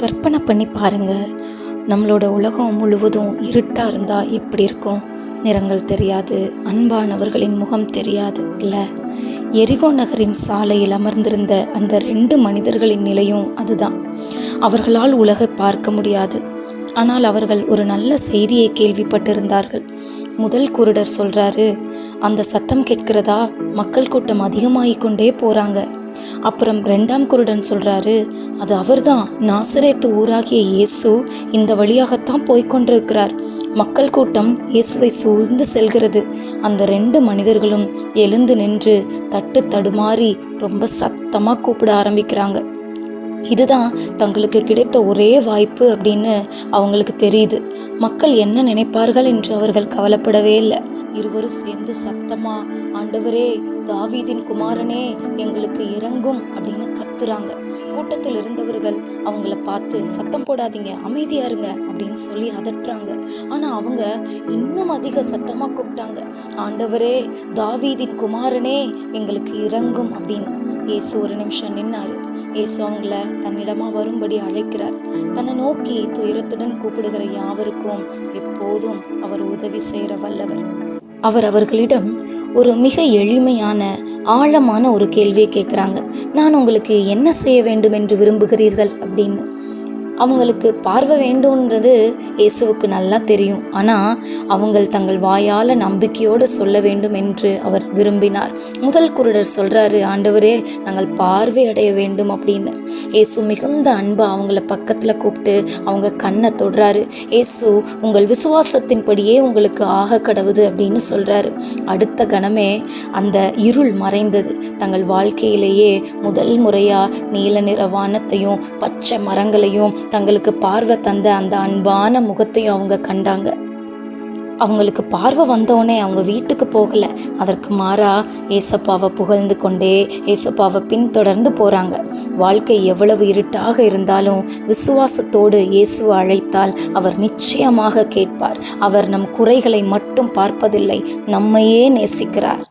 கற்பனை பண்ணி பாருங்க, நம்மளோட உலகம் முழுவதும் இருட்டாக இருந்தால் எப்படி இருக்கும்? நிறங்கள் தெரியாது, அன்பானவர்களின் முகம் தெரியாது இல்லை? எரிகோ நகரின் சாலையில் அமர்ந்திருந்த அந்த 2 மனிதர்களின் நிலையும் அதுதான். அவர்களால் உலகை பார்க்க முடியாது, ஆனால் அவர்கள் ஒரு நல்ல செய்தியை கேள்விப்பட்டிருந்தார்கள். முதல் குருடர் சொல்கிறாரு, அந்த சத்தம் கேட்கிறதா, மக்கள் கூட்டம் அதிகமாகிக் கொண்டே போகிறாங்க. அப்புறம் 2ஆம் குருடன் சொல்கிறாரு, அது அவர்தான், நாசரேத்து ஊராகிய இயேசு இந்த வழியாகத்தான் போய்கொண்டிருக்கிறார். மக்கள் கூட்டம் இயேசுவை சூழ்ந்து செல்கிறது. அந்த 2 மனிதர்களும் எழுந்து நின்று தட்டு தடுமாறி ரொம்ப சத்தமாக கூப்பிட ஆரம்பிக்கிறாங்க. இதுதான் தங்களுக்கு கிடைத்த ஒரே வாய்ப்பு அப்படின்னு அவங்களுக்கு தெரியுது. மக்கள் என்ன நினைப்பார்கள் என்று அவர்கள் கவலைப்படவே இல்லை. இருவரும் சேர்ந்து சத்தமா, ஆண்டவரே, தாவீதின் குமாரனே, எங்களுக்கு இறங்கும் அப்படின்னு கத்துறாங்க. கூட்டத்தில் இருந்தவர்கள் அவங்கள பார்த்து, சத்தம் போடாதீங்க, அமைதியா இருங்க அப்படின்னு சொல்லி அதட்டுறாங்க. ஆனா அவங்க இன்னும் அதிக சத்தமா கூப்பிட்டாங்க, ஆண்டவரே, தாவீதின் குமாரனே, எங்களுக்கு இறங்கும் அப்படின்னு. இயேசு ஒரு நிமிஷம் நின்னாரு. இயேசு அவங்கள தன்னிடமா வரும்படி அழைக்கிறார். தன்னை நோக்கி துயரத்துடன் கூப்பிடுகிற யாவருக்கும் எப்போதும் அவர் உதவி செய்கிற வல்லவர். அவர் அவர்களிடம் ஒரு மிக எளிமையான ஆழமான ஒரு கேள்வியை கேட்குறாங்க. நான் உங்களுக்கு என்ன செய்ய வேண்டும் என்று விரும்புகிறீர்கள் அப்படின்னு. அவங்களுக்கு பார்வை வேண்டும்ன்றது இயேசுவுக்கு நல்லா தெரியும். ஆனால் அவங்க தங்கள் வாயால் நம்பிக்கையோடு சொல்ல வேண்டும் என்று அவர் விரும்பினார். முதல் குருடர் சொல்கிறாரு, ஆண்டவரே, நாங்கள் பார்வை அடைய வேண்டும் அப்படின்னு. இயேசு மிகுந்த அன்பை அவங்கள பக்கத்தில் கூப்பிட்டு அவங்க கண்ணை தொடுறாரு. இயேசு, உங்கள் விசுவாசத்தின்படியே உங்களுக்கு ஆக கடவுது அப்படின்னு சொல்கிறாரு. அடுத்த கணமே அந்த இருள் மறைந்தது. தங்கள் வாழ்க்கையிலேயே முதல் முறையாக நீல நிற வானத்தையும் பச்சை மரங்களையும் தங்களுக்கு பார்வை தந்த அந்த அன்பான முகத்தையும் அவங்க கண்டாங்க. அவங்களுக்கு பார்வை வந்தோடனே அவங்க வீட்டுக்கு போகலை. அதற்கு மாறா ஏசப்பாவை புகழ்ந்து கொண்டே ஏசப்பாவை பின்தொடர்ந்து போகிறாங்க. வாழ்க்கை எவ்வளவு இருட்டாக இருந்தாலும் விசுவாசத்தோடு இயேசுவை அழைத்தால் அவர் நிச்சயமாக கேட்பார். அவர் நம் குறைகளை மட்டும் பார்ப்பதில்லை, நம்மையே நேசிக்கிறார்.